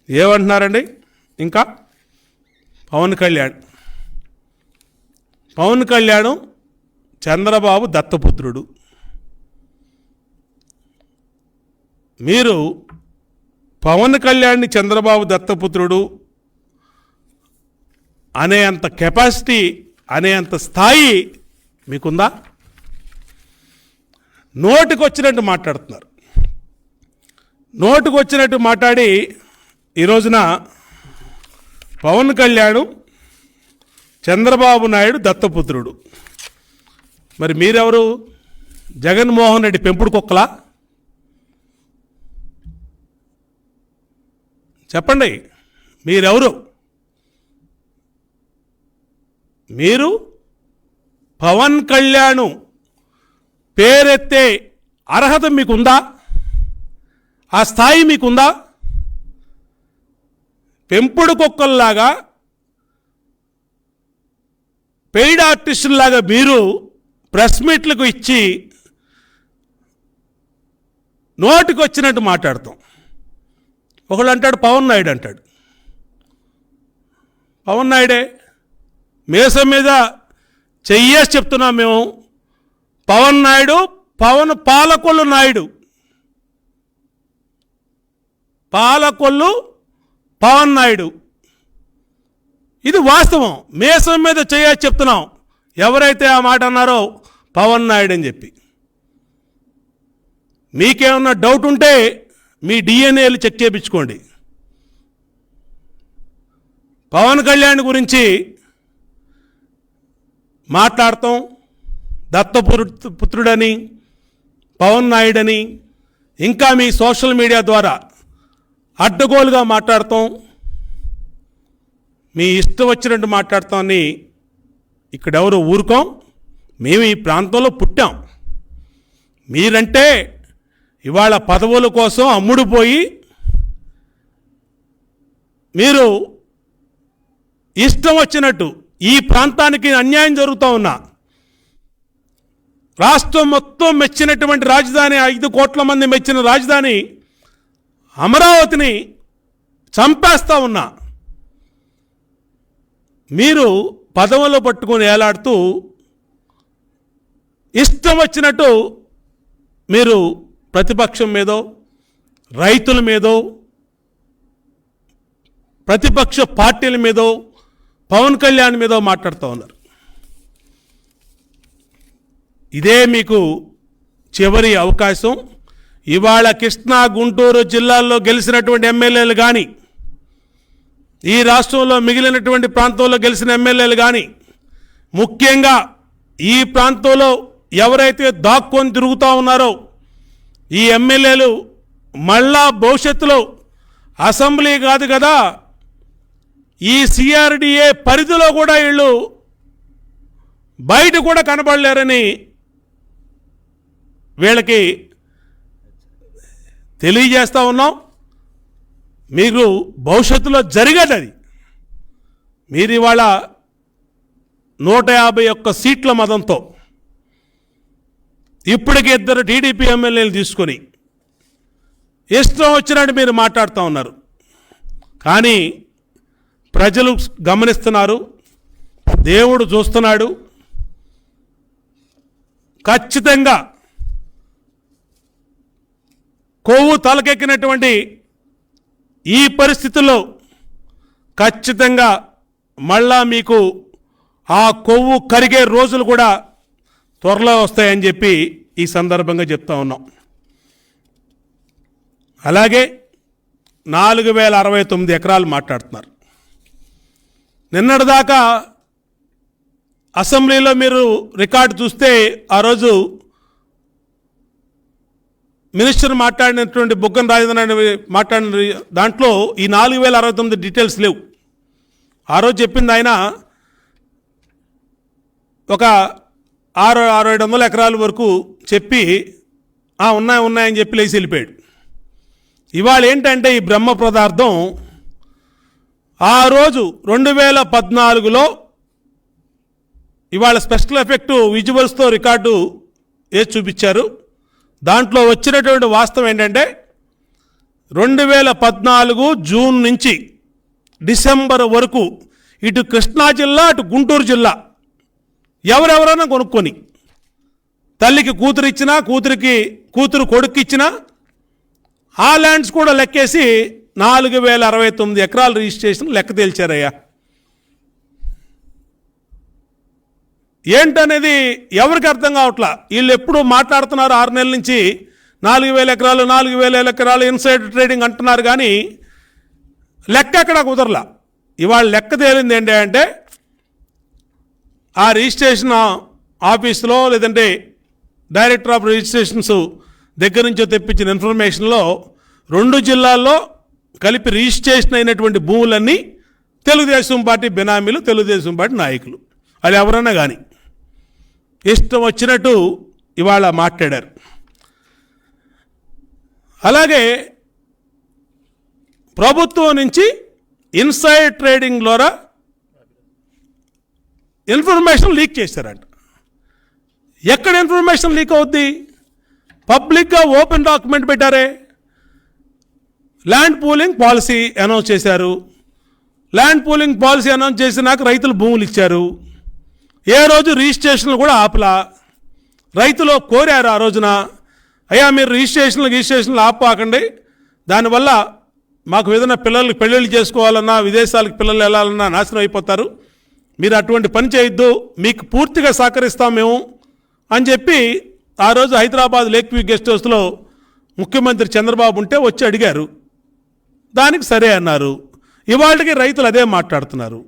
ఏమంటున్నారండి? ఇంకా పవన్ కళ్యాణ్ చంద్రబాబు దత్తపుత్రుడు. మీరు పవన్ కళ్యాణ్ని చంద్రబాబు దత్తపుత్రుడు అనేంత కెపాసిటీ, అనేంత స్థాయి మీకుందా? నోటికొచ్చినట్టు మాట్లాడుతున్నారు. నోటికొచ్చినట్టు మాట్లాడి ఈ రోజున పవన్ కళ్యాణ్ చంద్రబాబు నాయుడు దత్తపుత్రుడు. మరి మీరెవరు? జగన్మోహన్ రెడ్డి పెంపుడు కుక్కలా? చెప్పండి, మీరెవరు? మీరు పవన్ కళ్యాణ్ పేరెత్తే అర్హత మీకుందా? ఆ స్థాయి మీకుందా? పెంపుడు కుక్కల్లాగా, పెయిడ్ ఆర్టిస్టుల్లాగా మీరు ప్రెస్ మీట్లకు ఇచ్చి నోటికి వచ్చినట్టు మాట్లాడతాం. ఒకళ్ళు అంటాడు పవన్ నాయుడు అంటాడు. పవన్ నాయుడే మీసం మీద చెయ్యేసి చెప్తున్నాం మేము. పవన్ నాయుడు, పవన్ పాలకొల్లు నాయుడు. పాలకొల్లు పవన్ నాయుడు. ఇది వాస్తవం. మీసం మీద చెయ్యేసి చెప్తున్నాం. ఎవరైతే ఆ మాట అన్నారో పవన్ నాయుడు అని చెప్పి. మీకేమన్నా డౌట్ ఉంటే మీ డిఎన్ఏలు చెక్ చేయించుకోండి. పవన్ కళ్యాణ్ గురించి మాట్లాడతాం, దత్తపుత్రుడని, పవన్ నాయుడని, ఇంకా మీ సోషల్ మీడియా ద్వారా అడ్డగోలుగా మాట్లాడతాం, మీ ఇష్టం వచ్చినట్టు మాట్లాడతామని ఇక్కడెవరు ఊరుకోం. మేము ఈ ప్రాంతంలో పుట్టాం. మీరంటే ఇవాళ పదవుల కోసం అమ్ముడుపోయి మీరు ఇష్టం వచ్చినట్టు ఈ ప్రాంతానికి అన్యాయం జరుగుతూ ఉన్నా, రాష్ట్రం మొత్తం మెచ్చినటువంటి రాజధాని, 5 కోట్ల మంది మెచ్చిన రాజధాని అమరావతిని చంపేస్తూ ఉన్నా, మీరు పదవులు పట్టుకొని ఏలాడుతూ ఇష్టం వచ్చినట్టు మీరు ప్రతిపక్షం మీదో, రైతుల మీదో, ప్రతిపక్ష పార్టీల మీదో, పవన్ కళ్యాణ్ మీదో మాట్లాడుతూ ఉన్నారు. ఇదే మీకు చివరి అవకాశం. ఇవాళ కృష్ణా, గుంటూరు జిల్లాల్లో గెలిచినటువంటి ఎమ్మెల్యేలు కానీ, ఈ రాష్ట్రంలో మిగిలినటువంటి ప్రాంతంలో గెలిచిన ఎమ్మెల్యేలు కానీ, ముఖ్యంగా ఈ ప్రాంతంలో ఎవరైతే దాక్కొని తిరుగుతూ ఉన్నారో ఈ ఎమ్మెల్యేలు మళ్ళా భవిష్యత్తులో అసెంబ్లీ కాదు కదా, ఈ సిఆర్డిఏ పరిధిలో కూడా వీళ్ళు బయట కూడా కనబడలేరని వీళ్ళకి తెలియజేస్తూ ఉన్నాం. మీకు భవిష్యత్తులో జరిగేది అది. మీరు ఇవాళ 151 సీట్ల మదంతో ఇప్పటికి 2 టీడీపీ ఎమ్మెల్యేలు తీసుకొని ఇష్టం వచ్చినట్టు మీరు మాట్లాడుతూ ఉన్నారు. కానీ ప్రజలు గమనిస్తున్నారు, దేవుడు చూస్తున్నాడు. ఖచ్చితంగా కొవ్వు తలకెక్కినటువంటి ఈ పరిస్థితుల్లో ఖచ్చితంగా మళ్ళా మీకు ఆ కొవ్వు కరిగే రోజులు కూడా త్వరలో వస్తాయని చెప్పి ఈ సందర్భంగా చెప్తా ఉన్నాం. అలాగే 4069 ఎకరాలు మాట్లాడుతున్నారు. నిన్నటిదాకా అసెంబ్లీలో మీరు రికార్డు చూస్తే ఆ రోజు మినిస్టర్ మాట్లాడినటువంటి బుగ్గన రాజధాని మాట్లాడిన దాంట్లో ఈ 4069 డీటెయిల్స్ లేవు. ఆ రోజు చెప్పింది ఆయన ఒక 600-700 ఎకరాల వరకు చెప్పి ఉన్నాయని చెప్పి లేచి వెళ్ళిపోయాడు. ఇవాళ ఏంటంటే ఈ బ్రహ్మ పదార్థం ఆ రోజు 2014లో ఇవాళ స్పెషల్ ఎఫెక్టు విజువల్స్తో రికార్డు వేసి చూపించారు. దాంట్లో వచ్చినటువంటి వాస్తవం ఏంటంటే 2014 జూన్ నుంచి డిసెంబర్ వరకు ఇటు కృష్ణా జిల్లా అటు గుంటూరు జిల్లా ఎవరెవరైనా కొనుక్కొని తల్లికి కూతురు ఇచ్చినా కూతురు కొడుకు ఇచ్చినా ఆ ల్యాండ్స్ కూడా లెక్కేసి 4069 ఎకరాలు రిజిస్ట్రేషన్ లెక్క తేల్చారయ్యా. ఏంటనేది ఎవరికి అర్థం కావట్లా. వీళ్ళు ఎప్పుడు మాట్లాడుతున్నారు 6 నెలల నుంచి 4000 ఎకరాలు ఇన్సైడ్ ట్రేడింగ్ అంటున్నారు, కానీ లెక్క ఎక్కడ కుదరలా. ఇవాళ లెక్క తేలింది ఏంటి అంటే ఆ రిజిస్ట్రేషన్ ఆఫీసులో లేదంటే డైరెక్టర్ ఆఫ్ రిజిస్ట్రేషన్స్ దగ్గర నుంచో తెప్పించిన ఇన్ఫర్మేషన్లో 2 జిల్లాల్లో కలిపి రిజిస్ట్రేషన్ అయినటువంటి భూములన్నీ తెలుగుదేశం పార్టీ బినామీలు, తెలుగుదేశం పార్టీ నాయకులు, అది ఎవరన్నా కానీ ఇష్టం వచ్చినట్టు ఇవాళ మాట్లాడారు. అలాగే ప్రభుత్వం నుంచి ఇన్సైడ్ ట్రేడింగ్ ద్వారా ఇన్ఫర్మేషన్ లీక్ చేశారంట. ఎక్కడ ఇన్ఫర్మేషన్ లీక్ అవుద్ది? పబ్లిక్గా ఓపెన్ డాక్యుమెంట్ పెట్టారే. ల్యాండ్ పూలింగ్ పాలసీ అనౌన్స్ చేశారు. ల్యాండ్ పూలింగ్ పాలసీ అనౌన్స్ చేసినాక రైతులు భూములు ఇచ్చారు. ఏ రోజు రిజిస్ట్రేషన్లు కూడా ఆపలా. రైతులు కోరారు ఆ రోజున, అయ్యా మీరు రిజిస్ట్రేషన్లు ఆపాకండి, దానివల్ల మాకు ఏదైనా పిల్లలకి పెళ్ళిళ్ళు చేసుకోవాలన్నా విదేశాలకు పిల్లలు వెళ్ళాలన్నా నాశనం అయిపోతారు, మీరు అటువంటి పని చేయొద్దు, మీకు పూర్తిగా సహకరిస్తాం మేము అని చెప్పి ఆ రోజు హైదరాబాద్ లేక్ వ్యూ గెస్ట్ హౌస్లో ముఖ్యమంత్రి చంద్రబాబు ఉంటే వచ్చి అడిగారు. దానికి సరే అన్నారు. ఇవాళకి రైతులు అదే మాట్లాడుతున్నారు.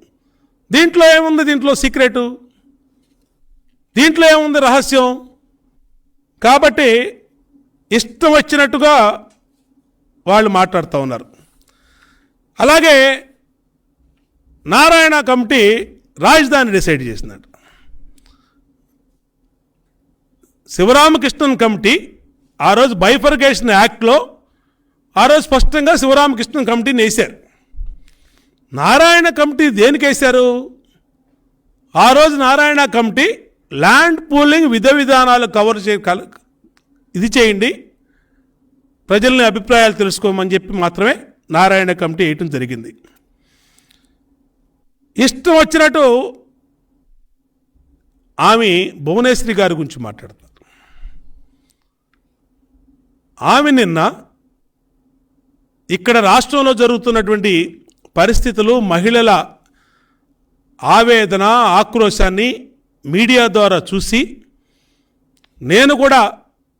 దీంట్లో ఏముంది? దీంట్లో సీక్రెటు, దీంట్లో ఏముంది రహస్యం? కాబట్టి ఇష్టం వచ్చినట్టుగా వాళ్ళు మాట్లాడుతూ ఉన్నారు. అలాగే నారాయణ కమిటీ రాజధాని డిసైడ్ చేసిందట. శివరామకృష్ణన్ కమిటీ ఆ రోజు బైఫర్కేషన్ యాక్ట్లో ఆ రోజు స్పష్టంగా శివరామకృష్ణన్ కమిటీని వేశారు. నారాయణ కమిటీ దేనికి వేశారు? ఆ రోజు నారాయణ కమిటీ ల్యాండ్ పూలింగ్ విధానాలు కవర్ ఇది చేయండి, ప్రజల్ని అభిప్రాయాలు తెలుసుకోమని చెప్పి మాత్రమే నారాయణ కమిటీ వేయటం జరిగింది. ఇష్టం వచ్చినట్టు ఆమె భువనేశ్వరి గారి గురించి మాట్లాడతారు. ఆమె నిన్న ఇక్కడ రాష్ట్రంలో జరుగుతున్నటువంటి పరిస్థితులు, మహిళల ఆవేదన, ఆక్రోశాన్ని మీడియా ద్వారా చూసి నేను కూడా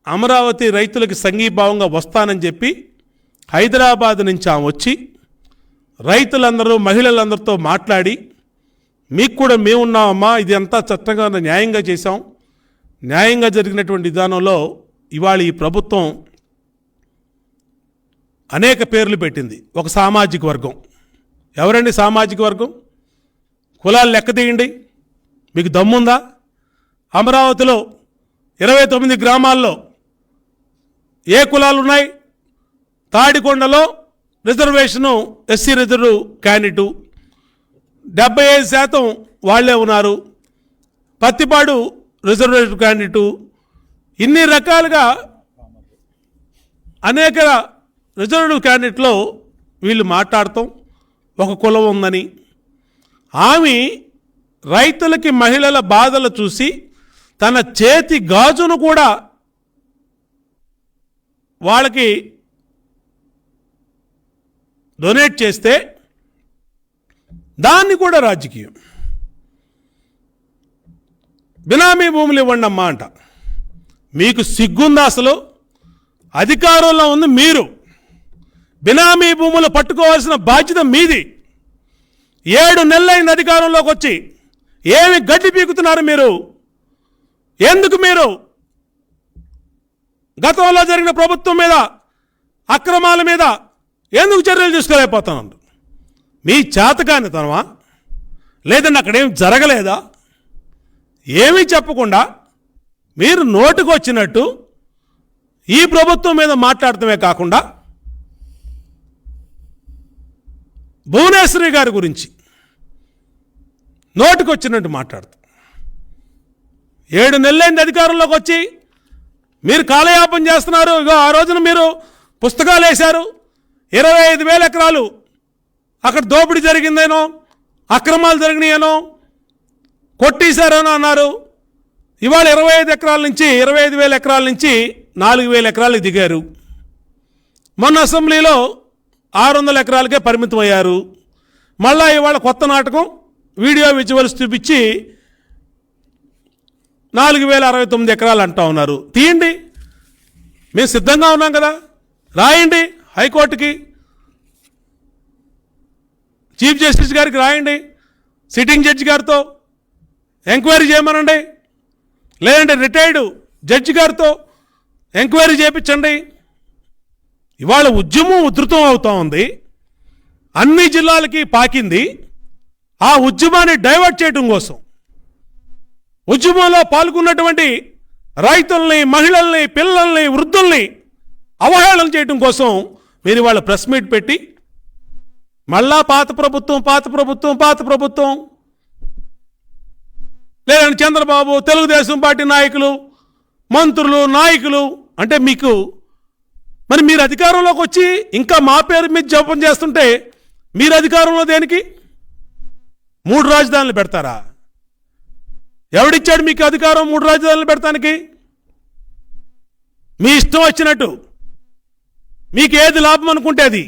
అమరావతి రైతులకి సంఘీభావంగా వస్తానని చెప్పి హైదరాబాద్ నుంచి ఆమె వచ్చి రైతులందరూ మహిళలందరితో మాట్లాడి, మీకు కూడా మేమున్నామమ్మా, ఇది అంతా చట్టంగా న్యాయంగా చేశాం, న్యాయంగా జరిగినటువంటి విధానంలో ఇవాళ ఈ ప్రభుత్వం అనేక పేర్లు పెట్టింది. ఒక సామాజిక వర్గం. ఎవరండి సామాజిక వర్గం? కులాలు లెక్క తీయండి, మీకు దమ్ముందా? అమరావతిలో 29 గ్రామాల్లో ఏ కులాలు ఉన్నాయి? తాడికొండలో రిజర్వేషను ఎస్సీ రిజర్వ్ క్యాండిడేటు 75% వాళ్లే ఉన్నారు. Pattipadu reservation candidate. ఇన్ని రకాలుగా అనేక రిజర్వ్ క్యాండిడేట్లో వీళ్ళు మాట్లాడతాం ఒక కులం ఉందని. ఆమె రైతులకి మహిళల బాధలు చూసి తన చేతి గాజును కూడా వాళ్ళకి డొనేట్ చేస్తే దాన్ని కూడా రాజకీయం. బినామీ భూములు ఇవ్వండి అమ్మా అంట. మీకు సిగ్గుందా? అసలు అధికారంలో ఉంది మీరు. బినామీ భూములు పట్టుకోవాల్సిన బాధ్యత మీది. 7 నెలలైంది అధికారంలోకి వచ్చి. ఏమి గడ్డి పీకుతున్నారు మీరు? ఎందుకు మీరు గతంలో జరిగిన ప్రభుత్వం మీద, అక్రమాల మీద ఎందుకు చర్యలు తీసుకోలేకపోతున్నారు? మీ చేతకానితనమా? లేదంటే అక్కడేం జరగలేదా? ఏమీ చెప్పకుండా మీరు నోటుకు వచ్చినట్టు ఈ ప్రభుత్వం మీద మాట్లాడటమే కాకుండా భువనేశ్వరి గారి గురించి నోటుకు వచ్చినట్టు మాట్లాడుతాం. 7 నెలలైంది అధికారంలోకి వచ్చి మీరు కాలయాపన చేస్తున్నారు. ఇగో ఆ రోజున మీరు పుస్తకాలు వేశారు, 25,000 ఎకరాలు అక్కడ దోపిడీ జరిగిందేనో, అక్రమాలు జరిగినాయనో, కొట్టేశారనో అన్నారు. ఇవాళ 25,000 ఎకరాల నుంచి 4,000 ఎకరాలకు దిగారు. మొన్న అసెంబ్లీలో 600 ఎకరాలకే పరిమితం అయ్యారు. మళ్ళా ఇవాళ కొత్త నాటకం వీడియో విజువల్స్ చూపించి 4,069 ఎకరాలు అంటా ఉన్నారు. తీయండి, మేము సిద్ధంగా ఉన్నాం కదా, రాయండి హైకోర్టుకి, చీఫ్ జస్టిస్ గారికి రాయండి, సిట్టింగ్ జడ్జి గారితో ఎంక్వైరీ చేయమనండి, లేదంటే రిటైర్డ్ జడ్జి గారితో ఎంక్వైరీ చేయించండి. ఇవాళ ఉద్యమం ఉధృతం అవుతూ ఉంది, అన్ని జిల్లాలకి పాకింది. ఆ ఉద్యమాన్ని డైవర్ట్ చేయడం కోసం, ఉద్యమంలో పాల్గొన్నటువంటి రైతుల్ని, మహిళల్ని, పిల్లల్ని, వృద్ధుల్ని అవహేళన చేయడం కోసం మీరు ఇవాళ ప్రెస్ మీట్ పెట్టి మళ్ళా పాత ప్రభుత్వం లేదంటే చంద్రబాబు, తెలుగుదేశం పార్టీ నాయకులు, మంత్రులు, నాయకులు అంటే మీకు మరి మీరు అధికారంలోకి వచ్చి ఇంకా మా పేరు మీద జపం చేస్తుంటే మీరు అధికారంలో దేనికి? 3 రాజధానులు పెడతారా? ఎవడిచ్చాడు మీకు అధికారం 3 రాజధానులు పెడతానికి? మీ ఇష్టం వచ్చినట్టు, మీకు ఏది లాభం అనుకుంటే అది,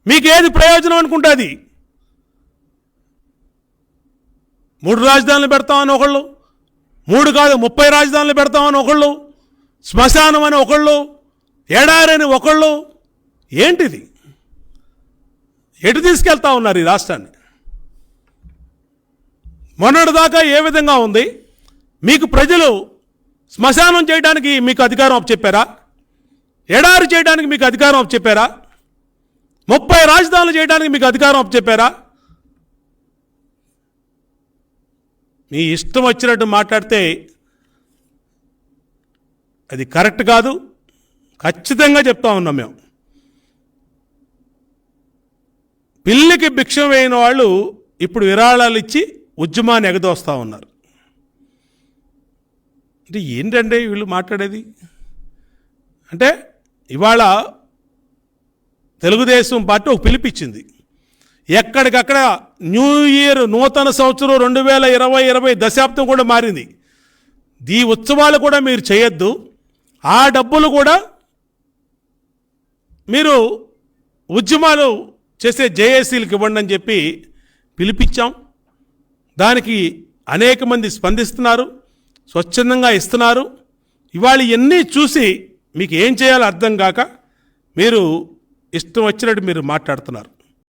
మీకు ఏది ప్రయోజనం అనుకుంటే అది. 3 రాజధానులు పెడతామని ఒకళ్ళు, 3 కాదు 30 రాజధానులు పెడతామని ఒకళ్ళు, శ్మశానం అని ఒకళ్ళు, ఎడారని ఒకళ్ళు. ఏంటిది? ఎటు తీసుకెళ్తా ఉన్నారు ఈ రాష్ట్రాన్ని? మొన్నటిదాకా ఏ విధంగా ఉంది? మీకు ప్రజలు శ్మశానం చేయడానికి మీకు అధికారం అప్పచెప్పారా? ఎడారి చేయడానికి మీకు అధికారం అప్పచెప్పారా? 30 రాజధానులు చేయడానికి మీకు అధికారం అప్పచెప్పారా? మీ ఇష్టం వచ్చినట్టు మాట్లాడితే అది కరెక్ట్ కాదు. ఖచ్చితంగా చెప్తా ఉన్నాం మేము. పిల్లికి భిక్షం వేయని వాళ్ళు ఇప్పుడు విరాళాలు ఇచ్చి ఉద్యమాన్ని ఎగదోస్తూ ఉన్నారు. అంటే ఏంటంటే వీళ్ళు మాట్లాడేది? అంటే ఇవాళ తెలుగుదేశం పార్టీ ఒక పిలిపించింది, ఎక్కడికక్కడ న్యూ ఇయర్, నూతన సంవత్సరం 2020 దశాబ్దం కూడా మారింది. ఈ ఉత్సవాలు కూడా మీరు చేయొద్దు, ఆ డబ్బులు కూడా మీరు ఉద్యమాలు చేసే జేఏసీలకు ఇవ్వండి అని చెప్పి పిలిపించాం. దానికి అనేక మంది స్పందిస్తున్నారు, స్వచ్ఛందంగా ఇస్తున్నారు. ఇవాళ ఇవన్నీ చూసి మీకు ఏం చేయాలో అర్థం కాక మీరు ఇష్టం వచ్చినట్టు మీరు మాట్లాడుతున్నారు.